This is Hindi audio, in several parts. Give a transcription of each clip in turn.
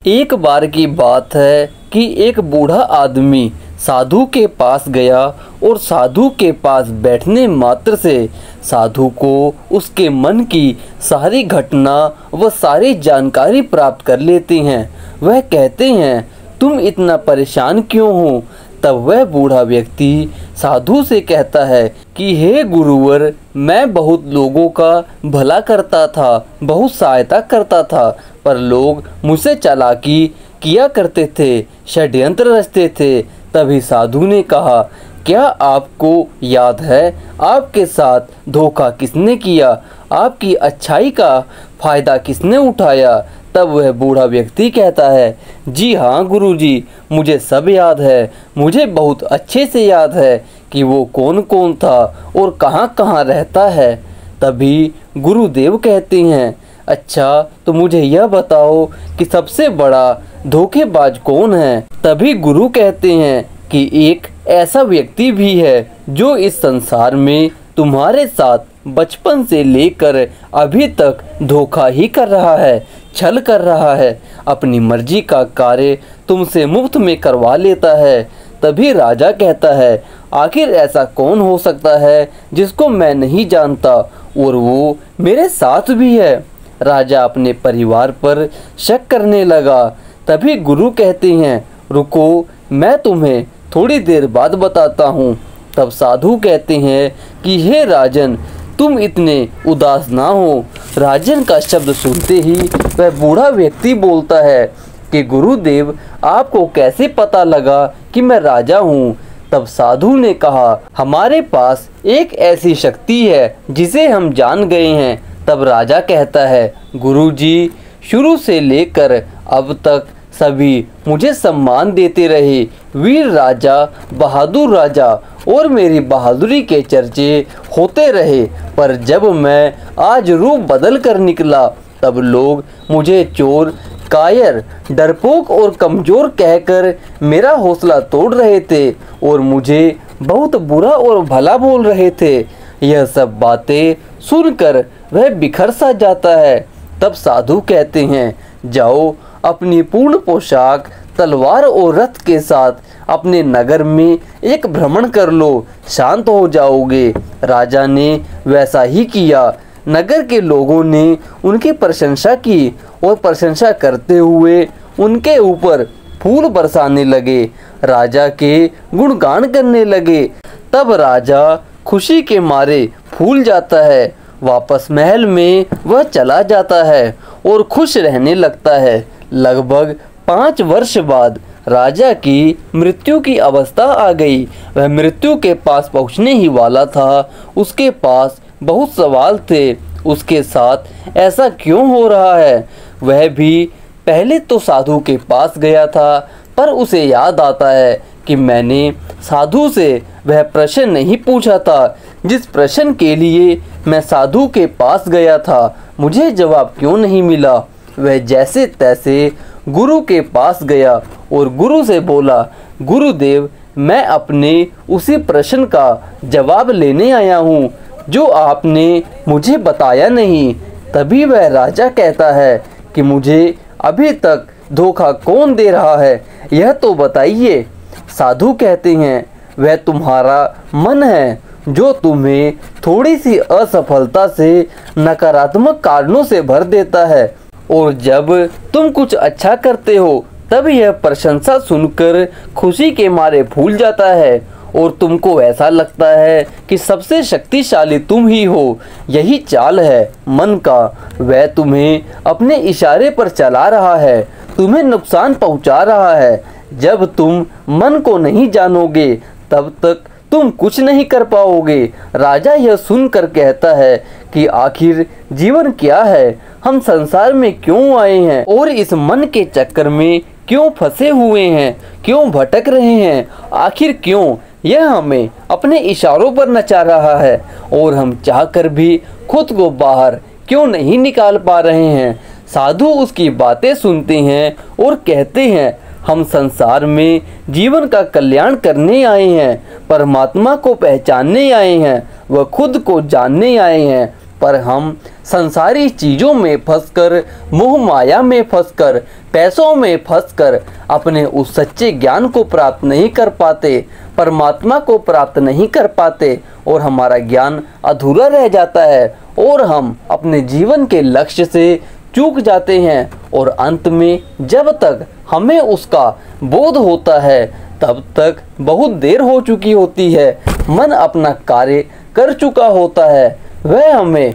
एक बार की बात है कि एक बूढ़ा आदमी साधु के पास गया और साधु के पास बैठने मात्र से साधु को उसके मन की सारी घटना व सारी जानकारी प्राप्त कर लेती हैं। वह कहते हैं, तुम इतना परेशान क्यों हो? तब वह बूढ़ा व्यक्ति साधु से कहता है कि हे गुरुवर, मैं बहुत लोगों का भला करता था, बहुत सहायता करता था, पर लोग मुझसे चालाकी किया करते थे, षड्यंत्र रचते थे। तभी साधु ने कहा, क्या आपको याद है आपके साथ धोखा किसने किया? आपकी अच्छाई का फायदा किसने उठाया? तब वह बूढ़ा व्यक्ति कहता है, जी हाँ गुरुजी, मुझे सब याद है। मुझे बहुत अच्छे से याद है कि वो कौन कौन था और कहाँ कहाँ रहता है। तभी गुरुदेव कहते हैं, अच्छा तो मुझे यह बताओ कि सबसे बड़ा धोखेबाज कौन है? तभी गुरु कहते हैं कि एक ऐसा व्यक्ति भी है जो इस संसार में तुम्हारे साथ बचपन से लेकर अभी तक धोखा ही कर रहा है, छल कर रहा है, अपनी मर्जी का कार्य तुमसे मुफ्त में करवा लेता है। तभी राजा कहता है, आखिर ऐसा कौन हो सकता है जिसको मैं नहीं जानता और वो मेरे साथ भी है? राजा अपने परिवार पर शक करने लगा। तभी गुरु कहते हैं, रुको, मैं तुम्हें थोड़ी देर बाद बताता हूँ। तब साधु कहते हैं कि हे राजन, तुम इतने उदास ना हो। राजन का शब्द सुनते ही वह बूढ़ा व्यक्ति बोलता है कि गुरुदेव, आपको कैसे पता लगा कि मैं राजा हूँ? तब साधु ने कहा, हमारे पास एक ऐसी शक्ति है जिसे हम जान गए हैं। तब राजा कहता है, गुरुजी, शुरू से लेकर अब तक सभी मुझे सम्मान देते रहे, वीर राजा, बहादुर राजा, और मेरी बहादुरी के चर्चे होते रहे। पर जब मैं आज रूप बदल कर निकला तब लोग मुझे चोर, कायर, डरपोक और कमज़ोर कहकर मेरा हौसला तोड़ रहे थे और मुझे बहुत बुरा और भला बोल रहे थे। यह सब बातें सुनकर वह बिखर सा जाता है। तब साधु कहते हैं, जाओ, अपनी पूर्ण पोशाक, तलवार और रथ के साथ अपने नगर में एक भ्रमण कर लो, शांत हो जाओगे। राजा ने वैसा ही किया। नगर के लोगों ने उनकी प्रशंसा की और प्रशंसा करते हुए उनके ऊपर फूल बरसाने लगे, राजा के गुणगान करने लगे। तब राजा खुशी के मारे फूल जाता है। वापस महल में वह चला जाता है और खुश रहने लगता है। लगभग 5 वर्ष बाद राजा की मृत्यु की अवस्था आ गई। वह मृत्यु के पास पहुंचने ही वाला था। उसके पास बहुत सवाल थे, उसके साथ ऐसा क्यों हो रहा है? वह भी पहले तो साधु के पास गया था, पर उसे याद आता है कि मैंने साधु से वह प्रश्न नहीं पूछा था जिस प्रश्न के लिए मैं साधु के पास गया था। मुझे जवाब क्यों नहीं मिला? वह जैसे तैसे गुरु के पास गया और गुरु से बोला, गुरुदेव, मैं अपने उसी प्रश्न का जवाब लेने आया हूँ जो आपने मुझे बताया नहीं। तभी वह राजा कहता है कि मुझे अभी तक धोखा कौन दे रहा है, यह तो बताइए। साधु कहते हैं, वह तुम्हारा मन है जो तुम्हें थोड़ी सी असफलता से नकारात्मक कारणों से भर देता है, और जब तुम कुछ अच्छा करते हो तब यह प्रशंसा सुनकर खुशी के मारे फूल जाता है और तुमको ऐसा लगता है कि सबसे शक्तिशाली तुम ही हो। यही चाल है मन का। वह तुम्हें अपने इशारे पर चला रहा है, तुम्हें नुकसान पहुंचा रहा है। जब तुम मन को नहीं जानोगे तब तक तुम कुछ नहीं कर पाओगे। राजा यह सुनकर कहता है कि आखिर जीवन क्या है, हम संसार में क्यों आए हैं और इस मन के चक्कर में क्यों फंसे हुए हैं, क्यों भटक रहे हैं? आखिर क्यों यह हमें अपने इशारों पर नचा रहा है और हम चाहकर भी खुद को बाहर क्यों नहीं निकाल पा रहे हैं? साधु उसकी बातें सुनते हैं और कहते हैं, हम संसार में जीवन का कल्याण करने आए हैं, परमात्मा को पहचानने आए हैं, वह खुद को जानने आए हैं, पर हम संसारी चीज़ों में फंसकर, मोह माया में फंसकर, पैसों में फंसकर अपने उस सच्चे ज्ञान को प्राप्त नहीं कर पाते, परमात्मा को प्राप्त नहीं कर पाते और हमारा ज्ञान अधूरा रह जाता है और हम अपने जीवन के लक्ष्य से चूक जाते हैं। और अंत में जब तक हमें उसका बोध होता है तब तक बहुत देर हो चुकी होती है। मन अपना कार्य कर चुका होता है, वह हमें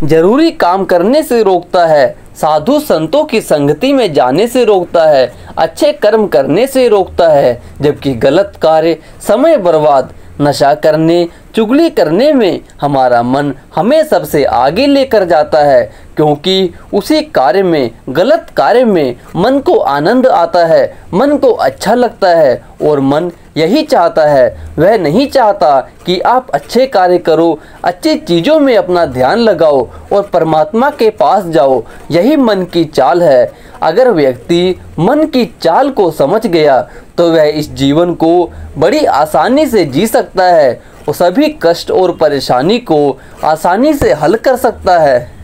जरूरी काम करने से रोकता है, साधु संतों की संगति में जाने से रोकता है, अच्छे कर्म करने से रोकता है, जबकि गलत कार्य, समय बर्बाद, नशा करने, चुगली करने में हमारा मन हमें सबसे आगे लेकर जाता है, क्योंकि उसी कार्य में, गलत कार्य में मन को आनंद आता है, मन को अच्छा लगता है और मन यही चाहता है। वह नहीं चाहता कि आप अच्छे कार्य करो, अच्छी चीज़ों में अपना ध्यान लगाओ और परमात्मा के पास जाओ। यही मन की चाल है। अगर व्यक्ति मन की चाल को समझ गया तो वह इस जीवन को बड़ी आसानी से जी सकता है और सभी कष्ट और परेशानी को आसानी से हल कर सकता है।